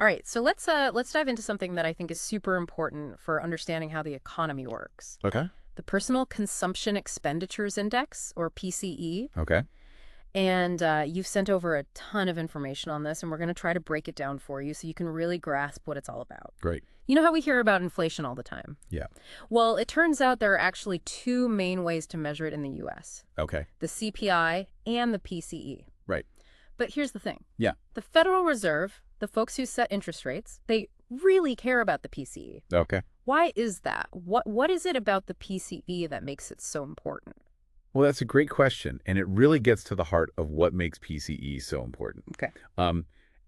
All right, so let's dive into something that I think is super important for understanding how the economy works. Okay. The Personal Consumption Expenditures Index, or PCE. Okay. And you've sent over a ton of information on this, and we're going to try to break it down for you so you can really grasp what it's all about. Great. You know how we hear about inflation all the time? Yeah. Well, it turns out there are actually two main ways to measure it in the U.S. Okay. The CPI and the PCE. Right. But here's the thing. Yeah. The Federal Reserve, the folks who set interest rates, they really care about the PCE. Okay. Why is that? What is it about the PCE that makes it so important? Well, that's a great question, and it really gets to the heart of what makes PCE so important. Okay.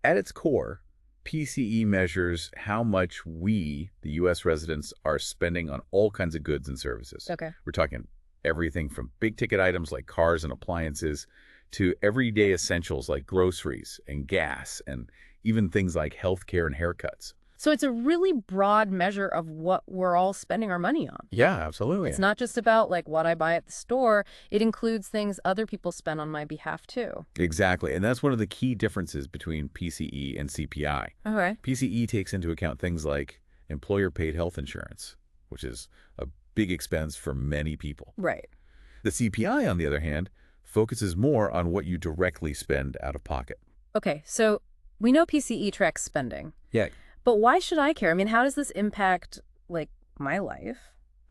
At its core, PCE measures how much we, the U.S. residents, are spending on all kinds of goods and services. Okay. We're talking everything from big-ticket items like cars and appliances to everyday essentials like groceries and gas and even things like healthcare and haircuts. So it's a really broad measure of what we're all spending our money on. Yeah, absolutely. It's not just about like what I buy at the store. It includes things other people spend on my behalf too. Exactly. And that's one of the key differences between PCE and CPI. Okay. PCE takes into account things like employer-paid health insurance, which is a big expense for many people. Right. The CPI, on the other hand, focuses more on what you directly spend out of pocket. Okay, so we know PCE tracks spending. Yeah. But why should I care? I mean, how does this impact, like, my life?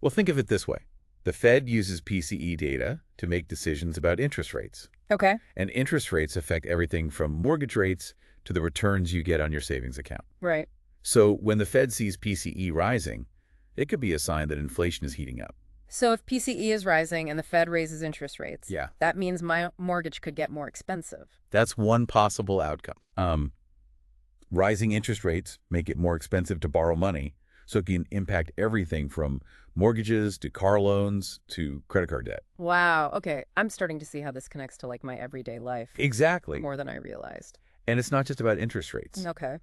Well, think of it this way. The Fed uses PCE data to make decisions about interest rates. Okay. And interest rates affect everything from mortgage rates to the returns you get on your savings account. Right. So when the Fed sees PCE rising, it could be a sign that inflation is heating up. So if PCE is rising and the Fed raises interest rates, Yeah. that means my mortgage could get more expensive. That's one possible outcome. Rising interest rates make it more expensive to borrow money, so it can impact everything from mortgages to car loans to credit card debt. Wow. Okay. I'm starting to see how this connects to, like, my everyday life. Exactly. More than I realized. And it's not just about interest rates. Okay.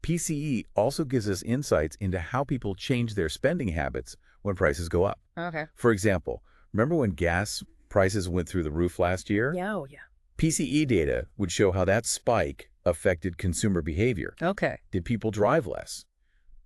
PCE also gives us insights into how people change their spending habits when prices go up. Okay. For example, remember when gas prices went through the roof last year? Yeah. Oh, yeah. PCE data would show how that spike affected consumer behavior. Okay. Did people drive less?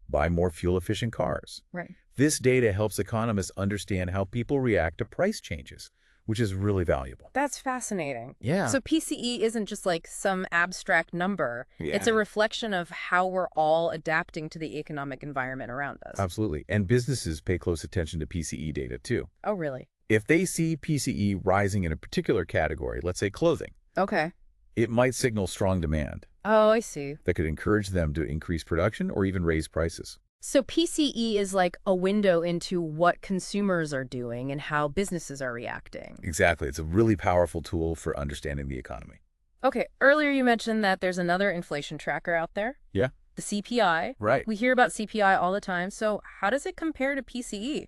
Buy more fuel-efficient cars? Right. This data helps economists understand how people react to price changes, which is really valuable. That's fascinating. Yeah. So PCE isn't just like some abstract number. Yeah. It's a reflection of how we're all adapting to the economic environment around us. Absolutely. And businesses pay close attention to PCE data, too. Oh, really? If they see PCE rising in a particular category, let's say clothing, Okay. it might signal strong demand Oh, I see. that could encourage them to increase production or even raise prices. So PCE is like a window into what consumers are doing and how businesses are reacting. Exactly. It's a really powerful tool for understanding the economy. Okay. Earlier you mentioned that there's another inflation tracker out there. Yeah. The CPI. Right. We hear about CPI all the time. So how does it compare to PCE?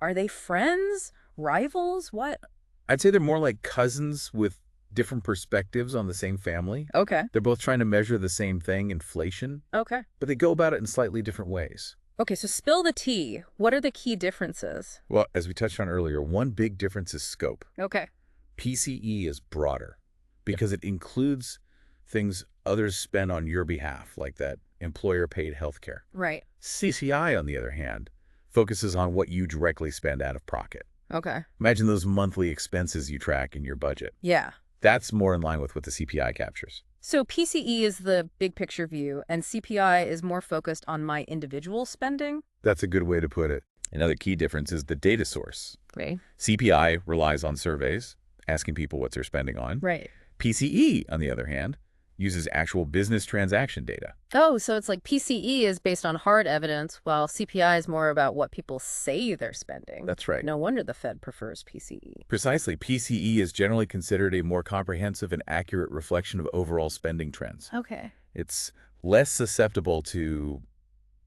Are they friends? Rivals? What? I'd say they're more like cousins with different perspectives on the same family. Okay. They're both trying to measure the same thing, inflation, Okay. but they go about it in slightly different ways. Okay, so spill the tea. What are the key differences? Well, as we touched on earlier, one big difference is scope. Okay. PCE is broader because it includes things others spend on your behalf, like that employer-paid healthcare. Right. CPI, on the other hand, focuses on what you directly spend out of pocket. Okay. Imagine those monthly expenses you track in your budget. Yeah. That's more in line with what the CPI captures. So PCE is the big picture view, and CPI is more focused on my individual spending? That's a good way to put it. Another key difference is the data source. Right. CPI relies on surveys, asking people what they're spending on. Right. PCE, on the other hand, uses actual business transaction data. Oh, so it's like PCE is based on hard evidence, while CPI is more about what people say they're spending. That's right. No wonder the Fed prefers PCE. Precisely. PCE is generally considered a more comprehensive and accurate reflection of overall spending trends. Okay. It's less susceptible to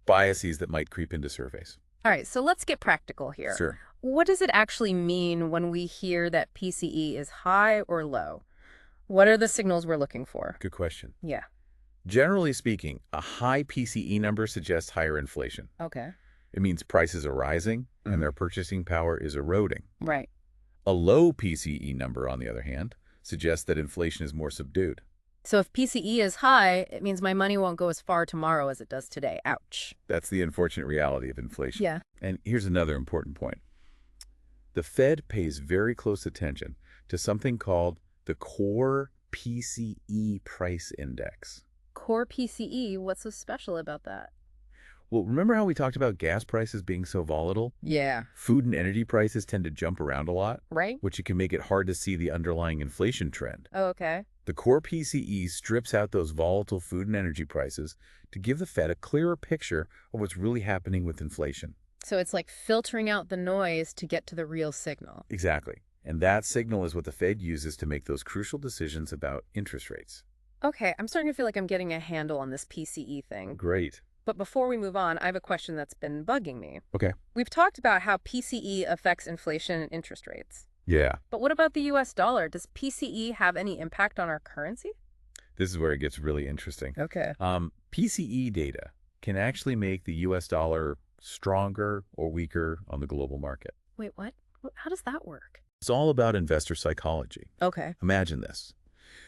biases that might creep into surveys. All right, so let's get practical here. Sure. What does it actually mean when we hear that PCE is high or low? What are the signals we're looking for? Good question. Yeah. Generally speaking, a high PCE number suggests higher inflation. Okay. It means prices are rising and their purchasing power is eroding. Right. A low PCE number, on the other hand, suggests that inflation is more subdued. So if PCE is high, it means my money won't go as far tomorrow as it does today. Ouch. That's the unfortunate reality of inflation. Yeah. And here's another important point. The Fed pays very close attention to something called the core PCE price index. Core PCE, what's so special about that? Well, remember how we talked about gas prices being so volatile? Yeah. Food and energy prices tend to jump around a lot, Right? which can make it hard to see the underlying inflation trend. Oh, okay. The core PCE strips out those volatile food and energy prices to give the Fed a clearer picture of what's really happening with inflation. So it's like filtering out the noise to get to the real signal. Exactly. And that signal is what the Fed uses to make those crucial decisions about interest rates. Okay, I'm starting to feel like I'm getting a handle on this PCE thing. Great. But before we move on, I have a question that's been bugging me. Okay. We've talked about how PCE affects inflation and interest rates. Yeah. But what about the US dollar? Does PCE have any impact on our currency? This is where it gets really interesting. Okay. PCE data can actually make the US dollar stronger or weaker on the global market. Wait, what? How does that work? It's all about investor psychology. Okay. Imagine this.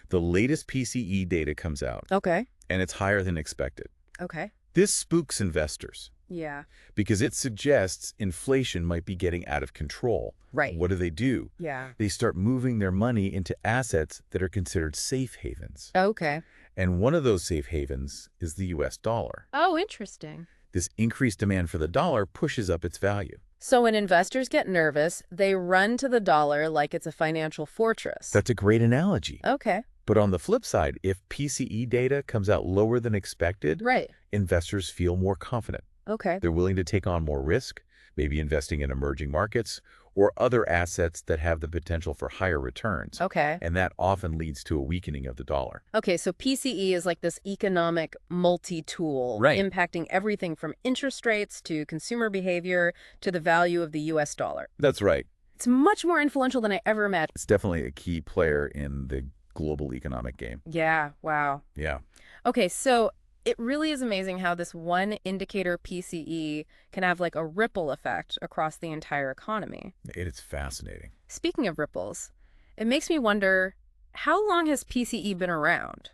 The latest PCE data comes out, Okay. and it's higher than expected. Okay. This spooks investors Yeah. because it suggests inflation might be getting out of control. Right. What do? Yeah. They start moving their money into assets that are considered safe havens. Okay. And one of those safe havens is the US dollar. Oh, interesting. This increased demand for the dollar pushes up its value. So when investors get nervous, they run to the dollar like it's a financial fortress. That's a great analogy. Okay. But on the flip side, if PCE data comes out lower than expected, Right. investors feel more confident. Okay. They're willing to take on more risk, maybe investing in emerging markets or other assets that have the potential for higher returns. Okay. And that often leads to a weakening of the dollar. Okay, so PCE is like this economic multi-tool, Right. impacting everything from interest rates to consumer behavior to the value of the US dollar. That's right. It's much more influential than I ever imagined. It's definitely a key player in the global economic game. Yeah, wow. Yeah. Okay, so it really is amazing how this one indicator PCE can have like a ripple effect across the entire economy. It's fascinating. Speaking of ripples, it makes me wonder, how long has PCE been around?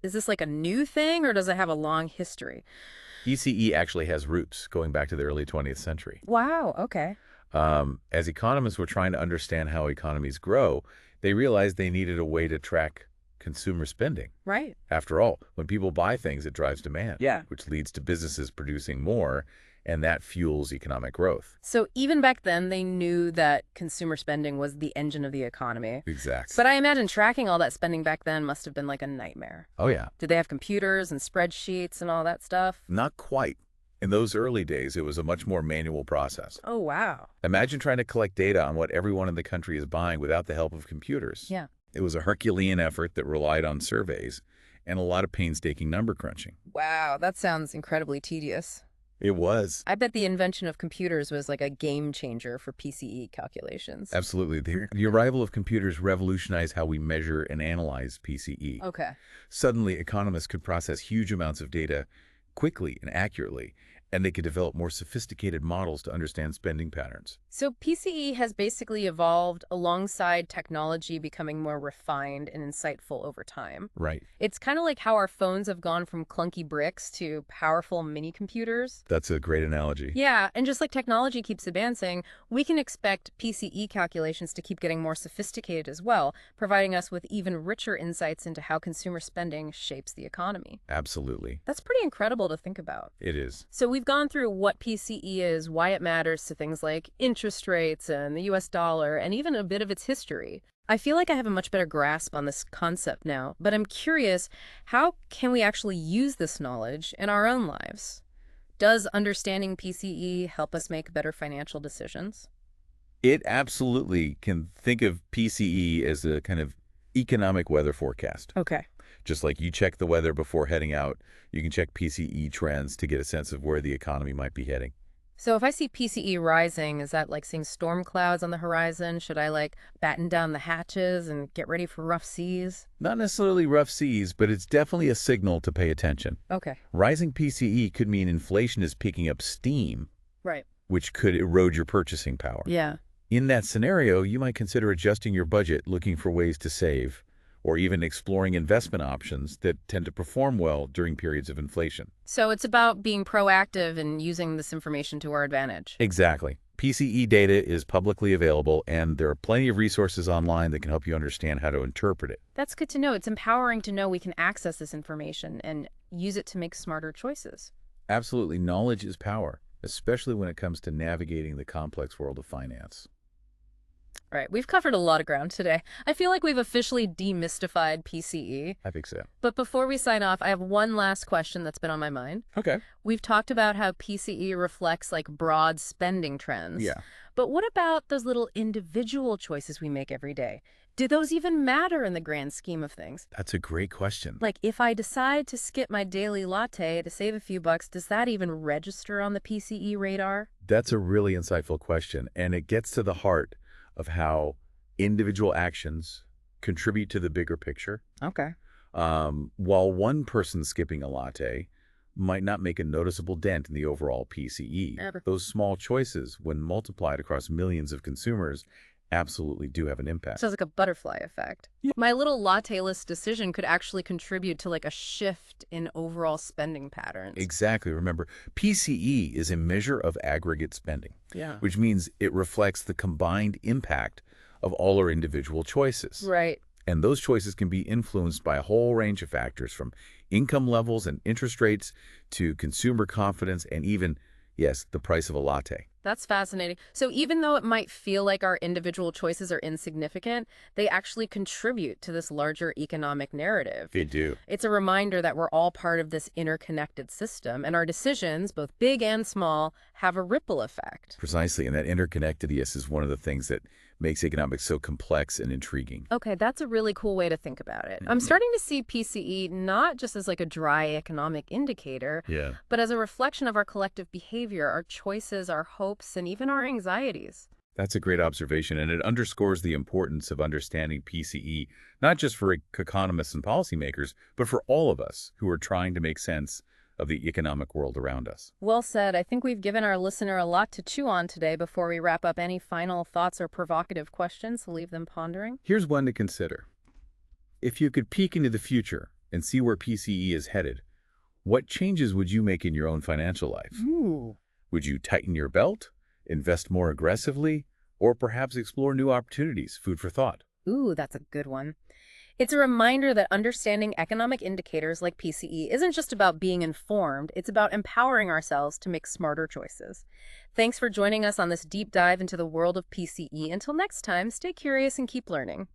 Is this like a new thing or does it have a long history? PCE actually has roots going back to the early 20th century. Wow, okay. As economists were trying to understand how economies grow, they realized they needed a way to track consumer spending. Right. After all, when people buy things, it drives demand, Yeah. which leads to businesses producing more, and that fuels economic growth. So even back then, they knew that consumer spending was the engine of the economy. Exactly. But I imagine tracking all that spending back then must have been like a nightmare. Oh, yeah. Did they have computers and spreadsheets and all that stuff? Not quite. In those early days, it was a much more manual process. Oh, wow. Imagine trying to collect data on what everyone in the country is buying without the help of computers. Yeah. It was a Herculean effort that relied on surveys and a lot of painstaking number crunching. Wow, that sounds incredibly tedious. It was. I bet the invention of computers was like a game changer for PCE calculations. Absolutely. The arrival of computers revolutionized how we measure and analyze PCE. Okay. Suddenly, economists could process huge amounts of data quickly and accurately, and they could develop more sophisticated models to understand spending patterns. So PCE has basically evolved alongside technology becoming more refined and insightful over time. Right. It's kind of like how our phones have gone from clunky bricks to powerful mini computers. That's a great analogy. Yeah, and just like technology keeps advancing, we can expect PCE calculations to keep getting more sophisticated as well, providing us with even richer insights into how consumer spending shapes the economy. Absolutely. That's pretty incredible to think about. It is. So we've gone through what PCE is, why it matters to things like interest rates and the US dollar, and even a bit of its history. I feel like I have a much better grasp on this concept now, but I'm curious, how can we actually use this knowledge in our own lives? Does understanding PCE help us make better financial decisions? It absolutely can think of PCE as a kind of economic weather forecast. Okay. Just like you check the weather before heading out, you can check PCE trends to get a sense of where the economy might be heading. So if I see PCE rising, is that like seeing storm clouds on the horizon? Should I like batten down the hatches and get ready for rough seas? Not necessarily rough seas, but it's definitely a signal to pay attention. Okay. Rising PCE could mean inflation is picking up steam, Right. which could erode your purchasing power. Yeah. In that scenario, you might consider adjusting your budget, looking for ways to save, or even exploring investment options that tend to perform well during periods of inflation. So it's about being proactive and using this information to our advantage. Exactly. PCE data is publicly available, and there are plenty of resources online that can help you understand how to interpret it. That's good to know. It's empowering to know we can access this information and use it to make smarter choices. Absolutely, knowledge is power, especially when it comes to navigating the complex world of finance. All right, we've covered a lot of ground today. I feel like we've officially demystified PCE. I think so. But before we sign off, I have one last question that's been on my mind. Okay. We've talked about how PCE reflects like broad spending trends. Yeah. But what about those little individual choices we make every day? Do those even matter in the grand scheme of things? That's a great question. Like, if I decide to skip my daily latte to save a few bucks, does that even register on the PCE radar? That's a really insightful question, and it gets to the heart of how individual actions contribute to the bigger picture. Okay. While one person skipping a latte might not make a noticeable dent in the overall PCE, those small choices, when multiplied across millions of consumers, absolutely do have an impact. Sounds like a butterfly effect. Yeah. My little latte-less decision could actually contribute to like a shift in overall spending patterns. Exactly. Remember, PCE is a measure of aggregate spending, Yeah. which means it reflects the combined impact of all our individual choices. Right. And those choices can be influenced by a whole range of factors, from income levels and interest rates to consumer confidence and even, yes, the price of a latte. That's fascinating. So even though it might feel like our individual choices are insignificant, they actually contribute to this larger economic narrative. They do. It's a reminder that we're all part of this interconnected system, and our decisions, both big and small, have a ripple effect. Precisely. And that interconnectedness is one of the things that makes economics so complex and intriguing. Okay, that's a really cool way to think about it. I'm starting to see PCE not just as like a dry economic indicator, Yeah. but as a reflection of our collective behavior, our choices, our hopes, and even our anxieties. That's a great observation, and it underscores the importance of understanding PCE, not just for economists and policymakers, but for all of us who are trying to make sense of the economic world around us. Well said. I think we've given our listener a lot to chew on today. Before we wrap up, any final thoughts or provocative questions to leave them pondering? Here's one to consider. If you could peek into the future and see where PCE is headed, what changes would you make in your own financial life? Ooh. Would you tighten your belt, invest more aggressively, or perhaps explore new opportunities? Food for thought. Ooh, that's a good one. It's a reminder that understanding economic indicators like PCE isn't just about being informed, it's about empowering ourselves to make smarter choices. Thanks for joining us on this deep dive into the world of PCE. Until next time, stay curious and keep learning.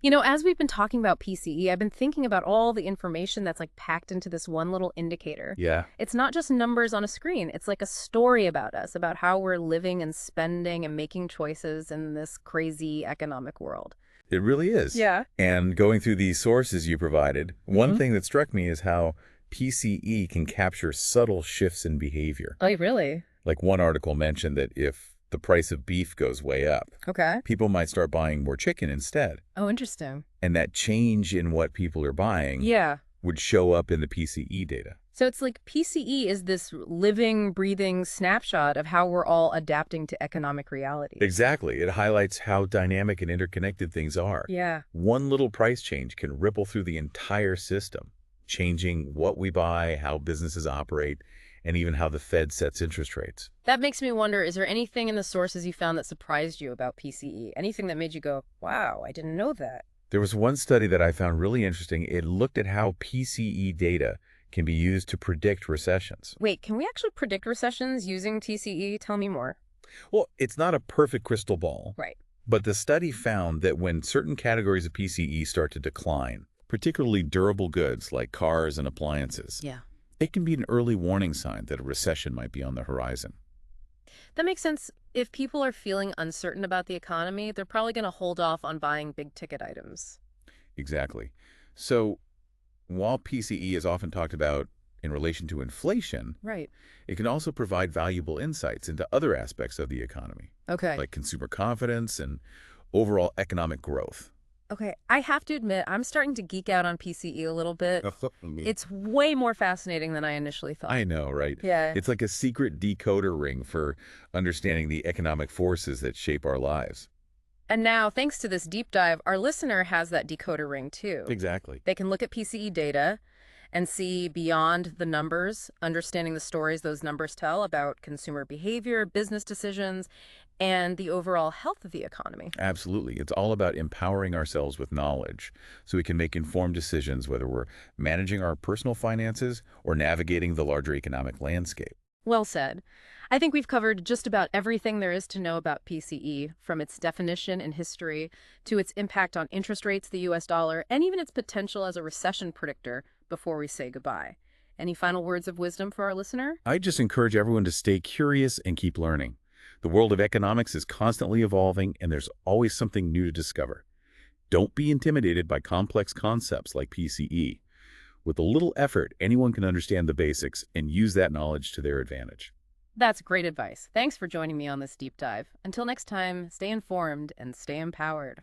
You know, as we've been talking about PCE, I've been thinking about all the information that's like packed into this one little indicator. Yeah. It's not just numbers on a screen. It's like a story about us, about how we're living and spending and making choices in this crazy economic world. It really is. Yeah. And going through these sources you provided, one thing that struck me is how PCE can capture subtle shifts in behavior. Oh, really? Like one article mentioned that if the price of beef goes way up, Okay. people might start buying more chicken instead. Oh, interesting. And that change in what people are buying Yeah. would show up in the PCE data. So it's like PCE is this living, breathing snapshot of how we're all adapting to economic reality. Exactly. It highlights how dynamic and interconnected things are. Yeah. One little price change can ripple through the entire system, changing what we buy, how businesses operate, and even how the Fed sets interest rates. That makes me wonder, is there anything in the sources you found that surprised you about PCE? Anything that made you go, wow, I didn't know that? There was one study that I found really interesting. It looked at how PCE data can be used to predict recessions. Wait, can we actually predict recessions using TCE? Tell me more. Well, it's not a perfect crystal ball, Right. but the study found that when certain categories of PCE start to decline, particularly durable goods like cars and appliances, Yeah. it can be an early warning sign that a recession might be on the horizon. That makes sense. If people are feeling uncertain about the economy, they're probably going to hold off on buying big ticket items. Exactly. So while PCE is often talked about in relation to inflation, Right. it can also provide valuable insights into other aspects of the economy, Okay. like consumer confidence and overall economic growth. Okay, I have to admit, I'm starting to geek out on PCE a little bit. It's way more fascinating than I initially thought. I know, right? Yeah. It's like a secret decoder ring for understanding the economic forces that shape our lives. And now, thanks to this deep dive, our listener has that decoder ring too. Exactly. They can look at PCE data and see beyond the numbers, understanding the stories those numbers tell about consumer behavior, business decisions, and the overall health of the economy. Absolutely. It's all about empowering ourselves with knowledge so we can make informed decisions, whether we're managing our personal finances or navigating the larger economic landscape. Well said. I think we've covered just about everything there is to know about PCE, from its definition and history to its impact on interest rates, the US dollar, and even its potential as a recession predictor before we say goodbye. Any final words of wisdom for our listener? I just encourage everyone to stay curious and keep learning. The world of economics is constantly evolving, and there's always something new to discover. Don't be intimidated by complex concepts like PCE. With a little effort, anyone can understand the basics and use that knowledge to their advantage. That's great advice. Thanks for joining me on this deep dive. Until next time, stay informed and stay empowered.